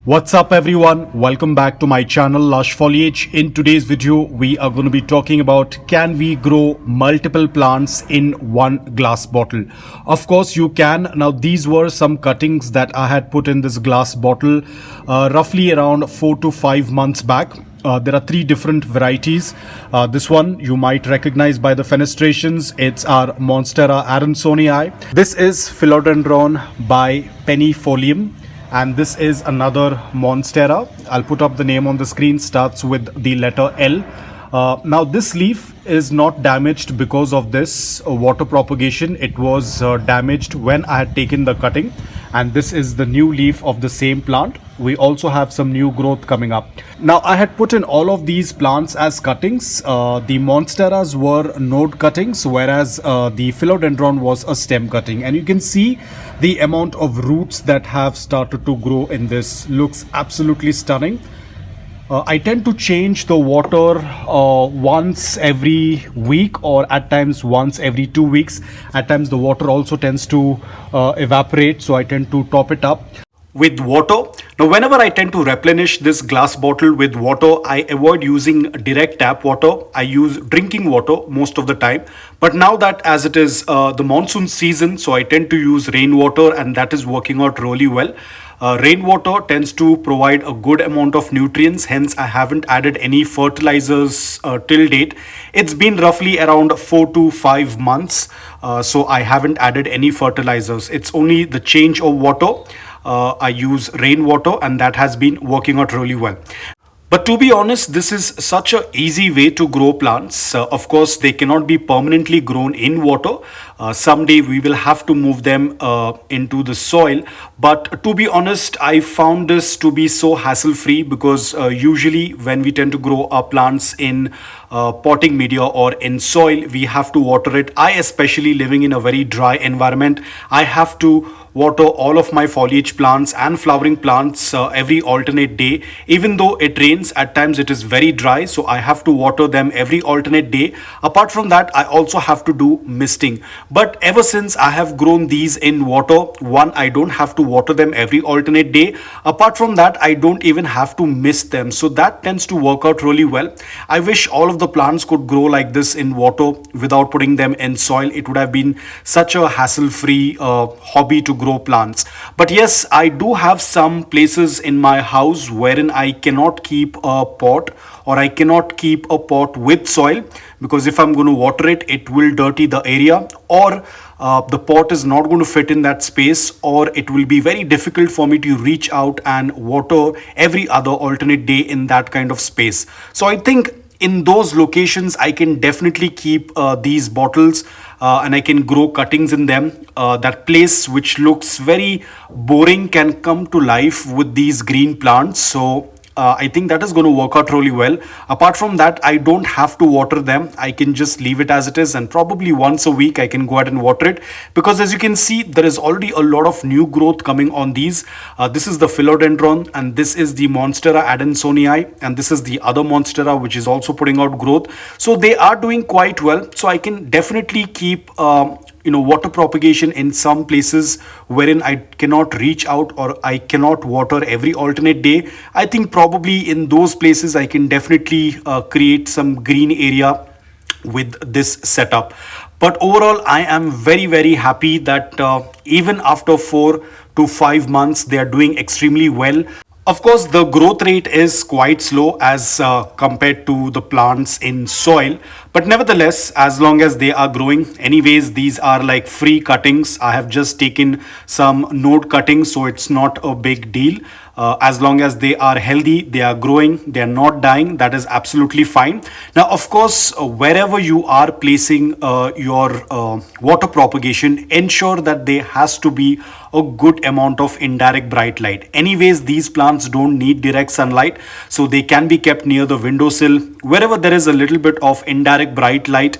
What's up everyone, welcome back to my channel Lush Foliage. In today's video we are going to be talking about can we grow multiple plants in one glass bottle. Of course you can. Now these were some cuttings that I had put in this glass bottle roughly around 4 to 5 months back. There are three different varieties. This one you might recognize by the fenestrations. It's our Monstera adansonii. This is Philodendron by Pennyfolium. And this is another Monstera. I'll put up the name on the screen, starts with the letter L. Now this leaf is not damaged because of this water propagation. It was damaged when I had taken the cutting, and this is the new leaf of the same plant. We also have some new growth coming up. Now I had put in all of these plants as cuttings. The Monsteras were node cuttings, whereas the Philodendron was a stem cutting, and you can see the amount of roots that have started to grow in this. Looks absolutely stunning. I tend to change the water once every week, or at times once every 2 weeks. At times the water also tends to evaporate, so I tend to top it up with water. Now whenever I tend to replenish this glass bottle with water, I avoid using direct tap water. I use drinking water most of the time. But now that as it is the monsoon season, so I tend to use rainwater, and that is working out really well. Rainwater tends to provide a good amount of nutrients, hence I haven't added any fertilizers till date. It's been roughly around 4 to 5 months, so I haven't added any fertilizers. It's only the change of water. I use rainwater, and that has been working out really well. But to be honest, this is such an easy way to grow plants. Of course, they cannot be permanently grown in water. Someday we will have to move them into the soil. But to be honest, I found this to be so hassle-free, because usually when we tend to grow our plants in potting media or in soil, we have to water it. I, especially living in a very dry environment, I have to water all of my foliage plants and flowering plants every alternate day. Even though it rains, at times it is very dry, so I have to water them every alternate day. Apart from that, I also have to do misting. But ever since I have grown these in water, one, I don't have to water them every alternate day. Apart from that, I don't even have to mist them, so that tends to work out really well. I wish all of the plants could grow like this in water without putting them in soil. It would have been such a hassle-free hobby to grow plants. But yes, I do have some places in my house wherein I cannot keep a pot, or I cannot keep a pot with soil, because if I'm going to water it, it will dirty the area, or the pot is not going to fit in that space, or it will be very difficult for me to reach out and water every other alternate day in that kind of space. So I think in those locations I can definitely keep these bottles, and I can grow cuttings in them. That place which looks very boring can come to life with these green plants. So I think that is going to work out really well. Apart from that, I don't have to water them. I can just leave it as it is, and probably once a week I can go ahead and water it, because as you can see, there is already a lot of new growth coming on these. This is the Philodendron, and this is the Monstera adansonii, and this is the other Monstera which is also putting out growth. So they are doing quite well. So I can definitely keep water propagation in some places wherein I cannot reach out, or I cannot water every alternate day. I think probably in those places I can definitely create some green area with this setup. But overall, I am very happy that even after 4 to 5 months they are doing extremely well. Of course, the growth rate is quite slow as compared to the plants in soil. But nevertheless, as long as they are growing, anyways, these are like free cuttings. I have just taken some node cuttings, so it's not a big deal. As long as they are healthy, they are growing, they are not dying, that is absolutely fine. Now, of course, wherever you are placing your water propagation, ensure that there has to be a good amount of indirect bright light. Anyways, these plants don't need direct sunlight, so they can be kept near the windowsill. Wherever there is a little bit of indirect bright light,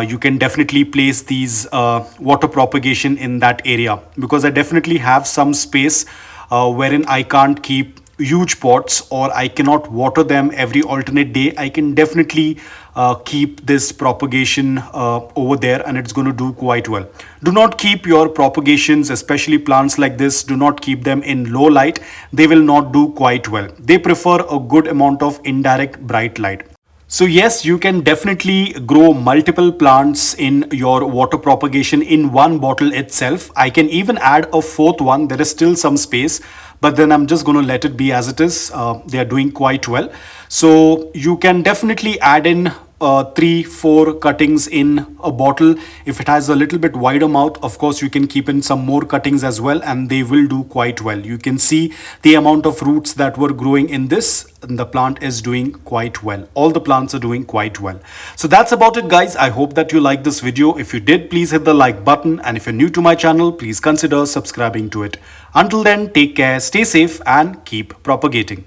you can definitely place these water propagation in that area, because I definitely have some space wherein I can't keep huge pots or I cannot water them every alternate day, I can definitely keep this propagation over there and it's going to do quite well. Do not keep your propagations, especially plants like this, do not keep them in low light. They will not do quite well. They prefer a good amount of indirect bright light. So yes, you can definitely grow multiple plants in your water propagation in one bottle itself. I can even add a fourth one. There is still some space, but then I'm just going to let it be as it is. They are doing quite well. So you can definitely add in 3-4 cuttings in a bottle. If it has a little bit wider mouth, of course you can keep in some more cuttings as well, and they will do quite well. You can see the amount of roots that were growing in this, and the plant is doing quite well. All the plants are doing quite well. So that's about it, guys. I hope that you liked this video. If you did, please hit the like button, and if you're new to my channel, please consider subscribing to it. Until then, take care, stay safe, and keep propagating.